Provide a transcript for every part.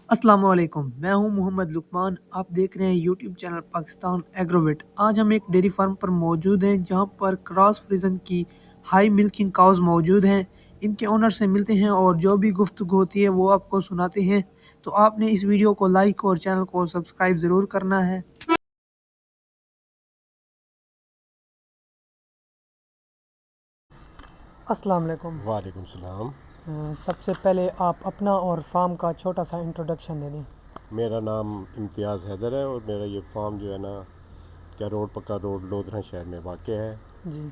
अस्सलाम वालेकुम, मैं हूं मोहम्मद लुकमान। आप देख रहे हैं यूट्यूब चैनल पाकिस्तान एग्रोवेट। आज हम एक डेयरी फार्म पर मौजूद हैं जहां पर क्रॉस फ्रीजन की हाई मिल्किंग काउज मौजूद हैं। इनके ओनर से मिलते हैं और जो भी गुफ्तगू होती है वो आपको सुनाते हैं। तो आपने इस वीडियो को लाइक और चैनल को सब्सक्राइब ज़रूर करना है। अस्सलाम वालेकुम। वालेकुम सलाम। सबसे पहले आप अपना और फार्म का छोटा सा इंट्रोडक्शन दे दें। मेरा नाम इम्तियाज़ हैदर है और मेरा ये फार्म जो है ना, क्या रोड पक्का रोड लोधरा शहर में वाक़ है। जी।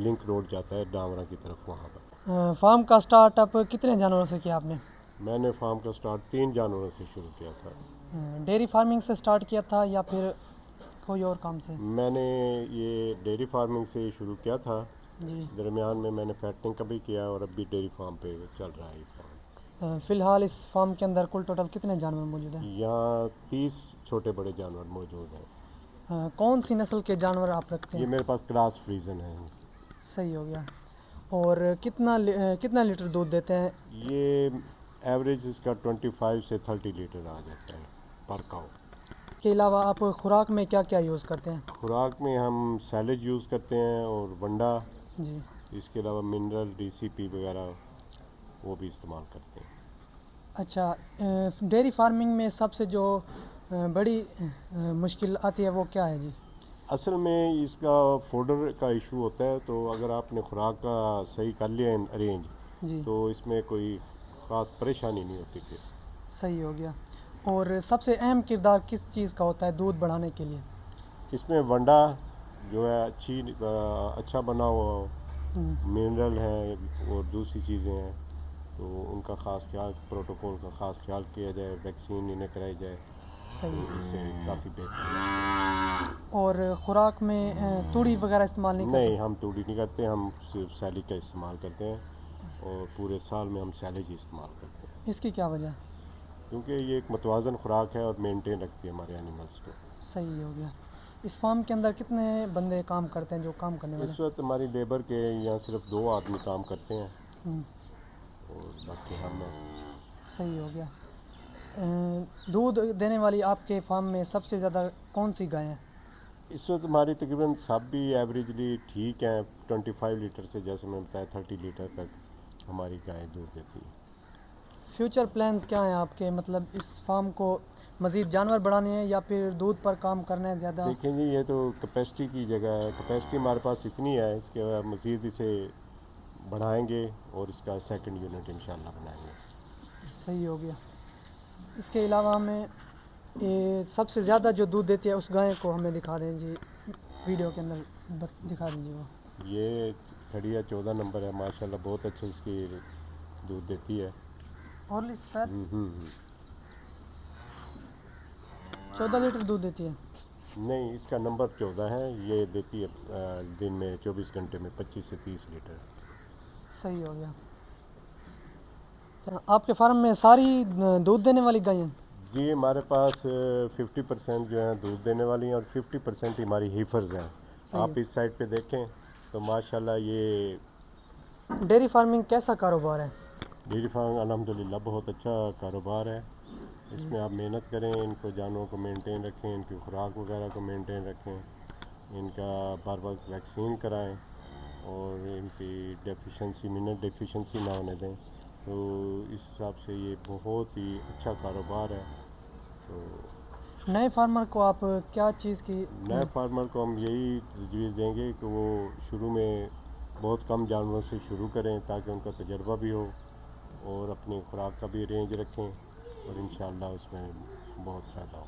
लिंक रोड जाता है डामरा की तरफ, वहाँ पर। फार्म का स्टार्टअप कितने जानवरों से किया आपने? मैंने फार्म का स्टार्ट 3 जानवरों से शुरू किया था। डेयरी फार्मिंग से स्टार्ट किया था या फिर कोई और काम से? मैंने ये डेयरी फार्मिंग से शुरू किया था। जी। दरमियान में मैंने फैक्टरिंग का भी किया और अब भी डेयरी फार्म पे चल रहा है ये फार्म। फ़िलहाल इस फार्म के अंदर कुल टोटल कितने जानवर मौजूद हैं? यहाँ 30 छोटे बड़े जानवर मौजूद हैं। कौन सी नस्ल के जानवर आप रखते ये हैं? मेरे पास क्रॉस फ्रीजन है। सही हो गया। और कितना लीटर दूध देते हैं? ये एवरेज इसका 25 से 30 लीटर आ जाता है पर काउ। इसके अलावा आप खुराक में क्या क्या यूज़ करते हैं? खुराक में हम सैलेज यूज़ करते हैं और वंडा। जी। इसके अलावा मिनरल डीसीपी वगैरह वो भी इस्तेमाल करते हैं। अच्छा, डेयरी फार्मिंग में सबसे जो बड़ी मुश्किल आती है वो क्या है जी? असल में इसका फोडर का इशू होता है, तो अगर आपने खुराक का सही कर लिया अरेंज, जी। तो इसमें कोई ख़ास परेशानी नहीं होती फिर। सही हो गया। और सबसे अहम किरदार किस चीज़ का होता है दूध बढ़ाने के लिए? इसमें वंडा जो है अच्छा बना हुआ हो, हम्म, मिनरल है और दूसरी चीज़ें हैं, तो उनका ख़ास ख्याल, प्रोटोकॉल का ख़ास ख्याल किया जाए, वैक्सीन इन्हें कराई जाए, सही। तो इससे काफ़ी बेहतर है। और खुराक में तूड़ी वगैरह इस्तेमाल नहीं करते? नहीं, हम तूड़ी नहीं करते, हम सिर्फ सैलिक का इस्तेमाल करते हैं और पूरे साल में हम सैलेज ही इस्तेमाल करते हैं, इसकी क्या वजह है? क्योंकि ये एक मतवाज़न खुराक है और मेंटेन रखती है हमारे एनिमल्स को। सही हो गया। इस फार्म के अंदर कितने बंदे काम करते हैं जो काम करने वाले? इस वक्त हमारी लेबर के यहाँ सिर्फ 2 आदमी काम करते हैं हम्म, और बाकी हम हैं। सही हो गया। दूध देने वाली आपके फार्म में सबसे ज़्यादा कौन सी गाय है? इस वक्त हमारी तकरीबन सब भी एवरेजली ठीक हैं। 25 लीटर से, जैसे मैं बताया, 30 लीटर तक हमारी गाय दूध देती है। फ्यूचर प्लान्स क्या हैं आपके, मतलब इस फार्म को मज़ीद जानवर बढ़ाने हैं या फिर दूध पर काम करना है ज़्यादा? देखें जी, ये तो कैपेसिटी की जगह है। कैपेसिटी हमारे पास इतनी है, इसके बाद मज़ीद इसे बढ़ाएंगे और इसका सेकंड यूनिट इंशाल्लाह बनाएंगे। सही हो गया। इसके अलावा हमें ये सबसे ज़्यादा जो दूध देती है उस गाय को हमें दिखा दें जी, वीडियो के अंदर बस दिखा दीजिए वो। ये खड़िया 14 नंबर है, माशाल्लाह बहुत अच्छी इसकी दूध देती है। और सर हम्म, 14 लीटर दूध देती है? नहीं, इसका नंबर 14 है। ये देती है दिन में 24 घंटे में 25 से 30 लीटर। सही हो गया। तो आपके फार्म में सारी दूध देने वाली गाय हैं? जी, हमारे पास 50% जो है दूध देने वाली हैं और 50% हमारी हीफर्स हैं। सही आप है। इस साइड पे देखें तो माशाल्लाह ये डेयरी फार्मिंग कैसा कारोबार है? डेयरी फार्म अल्हम्दुलिल्लाह बहुत अच्छा कारोबार है। जी। इसमें आप मेहनत करें, इनको जानवरों को मेंटेन रखें, इनकी खुराक वगैरह को मेंटेन रखें, इनका बार बार वैक्सीन कराएं और इनकी डेफिशिएंसी, मिनरल डेफिशिएंसी ना होने दें। तो इस हिसाब से ये बहुत ही अच्छा कारोबार है। तो नए फार्मर को आप क्या चीज़ की नए फार्मर को हम यही तजवीज़ देंगे कि वो शुरू में बहुत कम जानवरों से शुरू करें ताकि उनका तजर्बा भी हो और अपनी खुराक का भी रेंज रखें और इंशाल्लाह उसमें बहुत फ़ायदा हो।